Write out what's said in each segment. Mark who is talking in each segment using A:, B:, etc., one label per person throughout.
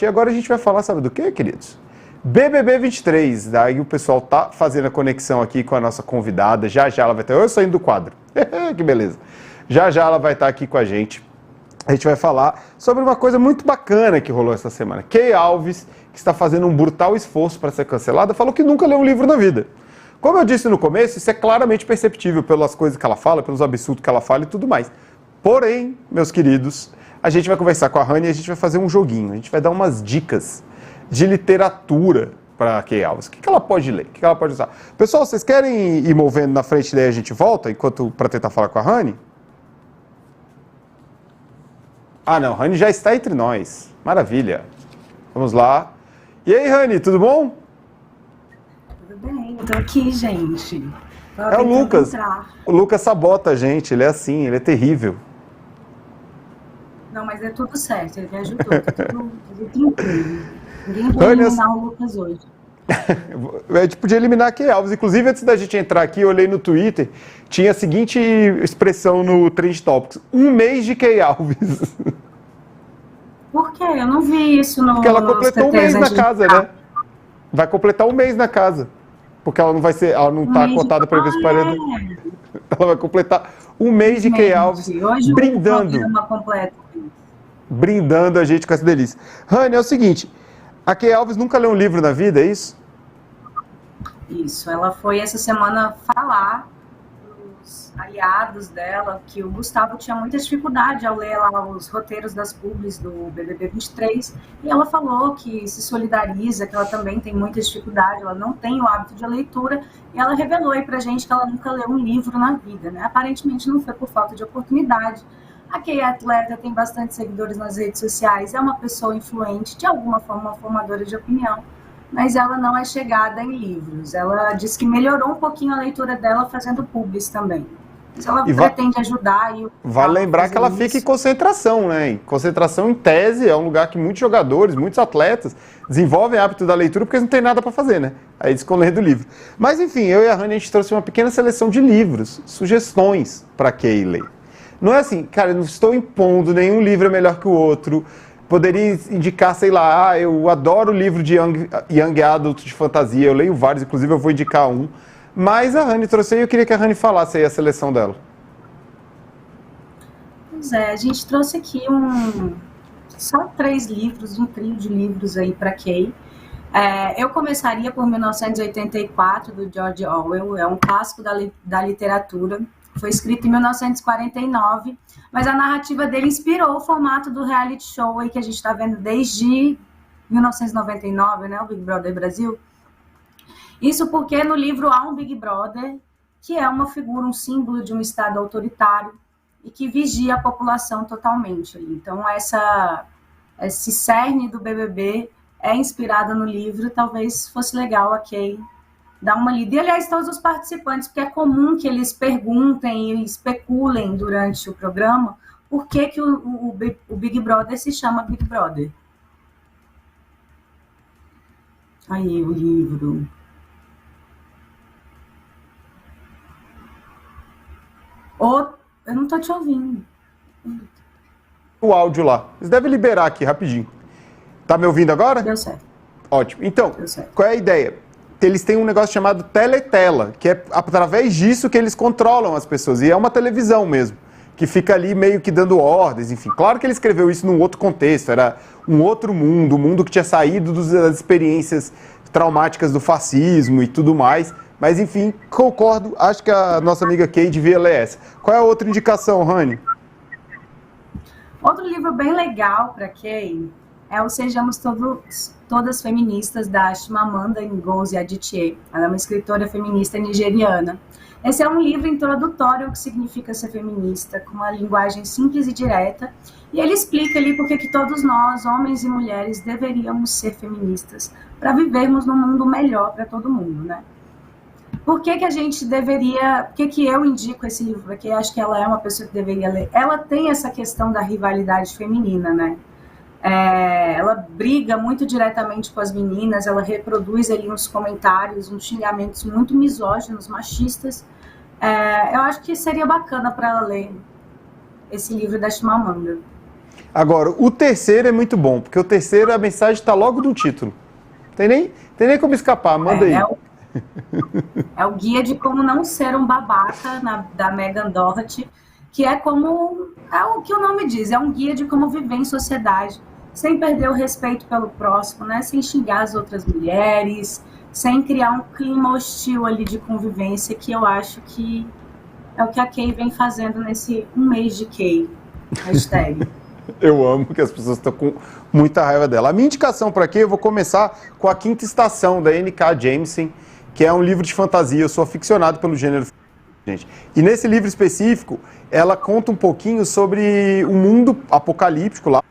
A: E agora a gente vai falar, sabe do que, queridos? BBB 23, daí o pessoal tá fazendo a conexão aqui com a nossa convidada, já já ela vai estar, eu saindo do quadro, que beleza, já já ela vai estar aqui com a gente vai falar sobre uma coisa muito bacana que rolou essa semana. Kay Alves, que está fazendo um brutal esforço para ser cancelada, falou que nunca leu um livro na vida. Como eu disse no começo, isso é claramente perceptível pelas coisas que ela fala, pelos absurdos que ela fala e tudo mais. Porém, meus queridos, a gente vai conversar com a Rani e a gente vai fazer um joguinho, a gente vai dar umas dicas de literatura para a Kay Alves. O que ela pode ler? O que ela pode usar? Pessoal, vocês querem ir movendo na frente daí a gente volta, enquanto para tentar falar com a Rani? Ah, não, Rani já está entre nós. Maravilha. Vamos lá. E aí, Rani, tudo bom?
B: Tudo bem, tô aqui, gente.
A: É o Lucas. O Lucas sabota a gente, ele é assim, ele é terrível.
B: Não, mas é tudo certo, ele me ajudou, tá tudo incrível. Ninguém vai eliminar o Lucas hoje.
A: A gente podia eliminar a Kay Alves. Inclusive, antes da gente entrar aqui, eu olhei no Twitter, tinha a seguinte expressão no Trend Topics: 1 mês de Kay Alves.
B: Por quê? Eu não vi isso no...
A: Porque ela completou 1 mês na casa, né? Vai completar 1 mês na casa. Porque ela não vai ser, ela não tá cotada para ver se paredão. Ela vai completar 1 mês de Kay Alves,
B: hoje
A: brindando. Brindando a gente com essa delícia. Rani, é o seguinte, a Kay Alves nunca leu um livro na vida, é isso?
B: Isso, ela foi essa semana falar dos aliados dela, que o Gustavo tinha muita dificuldade ao ler lá os roteiros das publis do BBB 23, e ela falou que se solidariza, que ela também tem muita dificuldade, ela não tem o hábito de leitura, e ela revelou aí pra gente que ela nunca leu um livro na vida, né? Aparentemente não foi por falta de oportunidade. A Kay é atleta, tem bastante seguidores nas redes sociais, é uma pessoa influente, de alguma forma uma formadora de opinião, mas ela não é chegada em livros. Ela diz que melhorou um pouquinho a leitura dela fazendo publis também. Mas ela pretende ajudar.
A: Vale lembrar que ela fica em concentração, né? Em concentração, em tese, é um lugar que muitos jogadores, muitos atletas desenvolvem hábito da leitura porque eles não têm nada para fazer, né? Aí eles ficam lendo livro. Mas enfim, eu e a Rani, a gente trouxe uma pequena seleção de livros, sugestões para Kay ler. Não é assim, cara, eu não estou impondo, nenhum livro é melhor que o outro. Poderia indicar, sei lá, eu adoro o livro de Young Adult de fantasia, eu leio vários, inclusive eu vou indicar um. Mas a Rani trouxe aí, eu queria que a Rani falasse aí a seleção dela.
B: Pois é, a gente trouxe aqui só 3 livros, um trio de livros aí para Kay. Eu começaria por 1984, do George Orwell, é um clássico da literatura. Foi escrito em 1949, mas a narrativa dele inspirou o formato do reality show aí que a gente está vendo desde 1999, né, o Big Brother Brasil. Isso porque no livro há um Big Brother, que é uma figura, um símbolo de um Estado autoritário e que vigia a população totalmente. Então, esse cerne do BBB é inspirado no livro, talvez fosse legal a Kay dar uma lida. E, aliás, todos os participantes, porque é comum que eles perguntem e especulem durante o programa por que o Big Brother se chama Big Brother. Aí, o livro. Eu não tô te ouvindo.
A: O áudio lá. Eles devem liberar aqui, rapidinho. Tá me ouvindo agora?
B: Deu certo.
A: Ótimo. Então,
B: certo.
A: Qual é a ideia? Eles têm um negócio chamado teletela, que é através disso que eles controlam as pessoas. E é uma televisão mesmo, que fica ali meio que dando ordens, enfim. Claro que ele escreveu isso num outro contexto, era um outro mundo, um mundo que tinha saído das experiências traumáticas do fascismo e tudo mais. Mas, enfim, concordo, acho que a nossa amiga Kay devia ler essa. Qual é a outra indicação, Rani?
B: Outro livro bem legal para Kay é o Sejamos Todas Feministas, da Chimamanda Ngozi Adichie. Ela é uma escritora feminista nigeriana. Esse é um livro introdutório ao que significa ser feminista, com uma linguagem simples e direta, e ele explica ali por que todos nós, homens e mulheres, deveríamos ser feministas, para vivermos num mundo melhor para todo mundo, né? Por que a gente deveria... Por que eu indico esse livro? Porque acho que ela é uma pessoa que deveria ler. Ela tem essa questão da rivalidade feminina, né? Ela briga muito diretamente com as meninas, ela reproduz ali uns comentários, uns xingamentos muito misóginos, machistas. Eu acho que seria bacana para ela ler esse livro da Chimamanda.
A: Agora, o terceiro é muito bom, porque o terceiro, a mensagem está logo no título. Tem nem como escapar, manda aí.
B: É o guia de como não ser um babaca da Megan Doherty, que é o que o nome diz, é um guia de como viver em sociedade, sem perder o respeito pelo próximo, né? Sem xingar as outras mulheres, sem criar um clima hostil ali de convivência, que eu acho que é o que a Kay vem fazendo nesse um mês de Kay. Hashtag.
A: Eu amo que as pessoas estão com muita raiva dela. A minha indicação para Kay, eu vou começar com A Quinta Estação, da N.K. Jemisin, que é um livro de fantasia. Eu sou aficionado pelo gênero, gente. E nesse livro específico, ela conta um pouquinho sobre o mundo apocalíptico lá,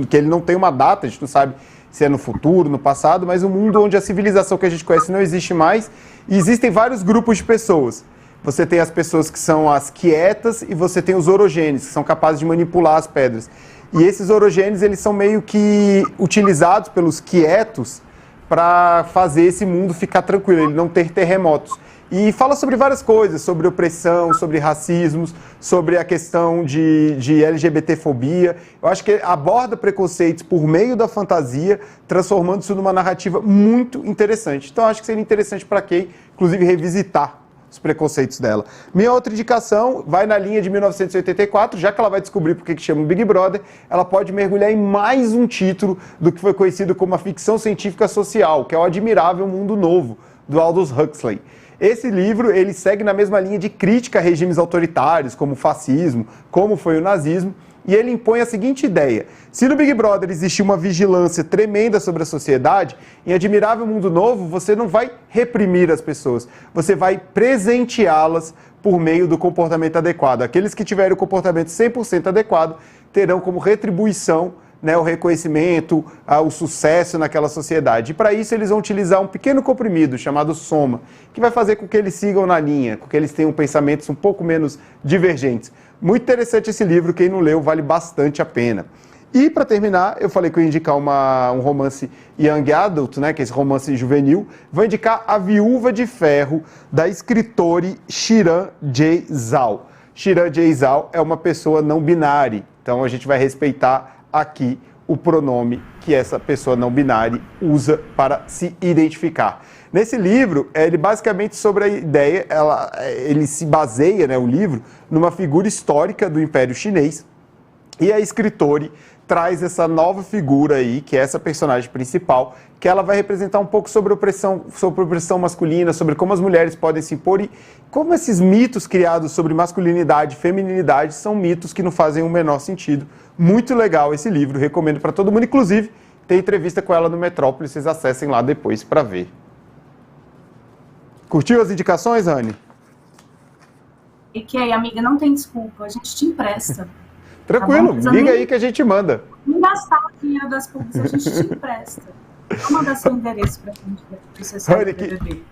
A: que ele não tem uma data, a gente não sabe se é no futuro, no passado, mas um mundo onde a civilização que a gente conhece não existe mais, e existem vários grupos de pessoas. Você tem as pessoas que são as quietas e você tem os orogênes, que são capazes de manipular as pedras. E esses orogênes, eles são meio que utilizados pelos quietos para fazer esse mundo ficar tranquilo, ele não ter terremotos. E fala sobre várias coisas, sobre opressão, sobre racismos, sobre a questão de LGBTfobia. Eu acho que aborda preconceitos por meio da fantasia, transformando isso numa narrativa muito interessante. Então, acho que seria interessante para quem, inclusive, revisitar os preconceitos dela. Minha outra indicação vai na linha de 1984, já que ela vai descobrir por que chama Big Brother, ela pode mergulhar em mais um título do que foi conhecido como a ficção científica social, que é o Admirável Mundo Novo, do Aldous Huxley. Esse livro, ele segue na mesma linha de crítica a regimes autoritários, como o fascismo, como foi o nazismo, e ele impõe a seguinte ideia: se no Big Brother existir uma vigilância tremenda sobre a sociedade, em Admirável Mundo Novo, você não vai reprimir as pessoas, você vai presenteá-las por meio do comportamento adequado. Aqueles que tiverem o comportamento 100% adequado terão como retribuição, né, o reconhecimento, o sucesso naquela sociedade. E para isso eles vão utilizar um pequeno comprimido chamado soma, que vai fazer com que eles sigam na linha, com que eles tenham pensamentos um pouco menos divergentes. Muito interessante esse livro, quem não leu vale bastante a pena. E para terminar, eu falei que eu ia indicar um romance young adult, né, que é esse romance juvenil. Vou indicar A Viúva de Ferro, da escritora Shiran J. Zhao. Shiran J. Zhao é uma pessoa não binária, então a gente vai respeitar aqui o pronome que essa pessoa não binária usa para se identificar. Nesse livro, ele basicamente sobre a ideia, ele se baseia, né, o livro, numa figura histórica do Império Chinês, e a escritora traz essa nova figura aí, que é essa personagem principal, que ela vai representar um pouco sobre opressão masculina, sobre como as mulheres podem se impor e como esses mitos criados sobre masculinidade e feminilidade são mitos que não fazem o menor sentido. Muito legal esse livro, recomendo para todo mundo, inclusive tem entrevista com ela no Metrópole, vocês acessem lá depois para ver. Curtiu as indicações, Anne?
B: E que aí, amiga, não tem desculpa, a gente te empresta.
A: Tranquilo,
B: tá
A: liga aí que a gente manda.
B: Não gastar o dinheiro das públicas, a gente te empresta. Vou mandar seu endereço pra gente.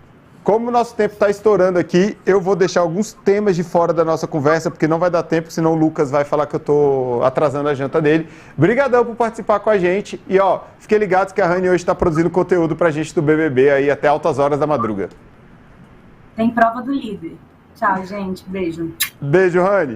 A: Como o nosso tempo está estourando aqui, eu vou deixar alguns temas de fora da nossa conversa, porque não vai dar tempo, senão o Lucas vai falar que eu estou atrasando a janta dele. Obrigadão por participar com a gente. E ó, fiquem ligados que a Rani hoje está produzindo conteúdo pra gente do BBB aí até altas horas da madruga.
B: Tem prova do líder. Tchau, gente. Beijo.
A: Beijo, Rani.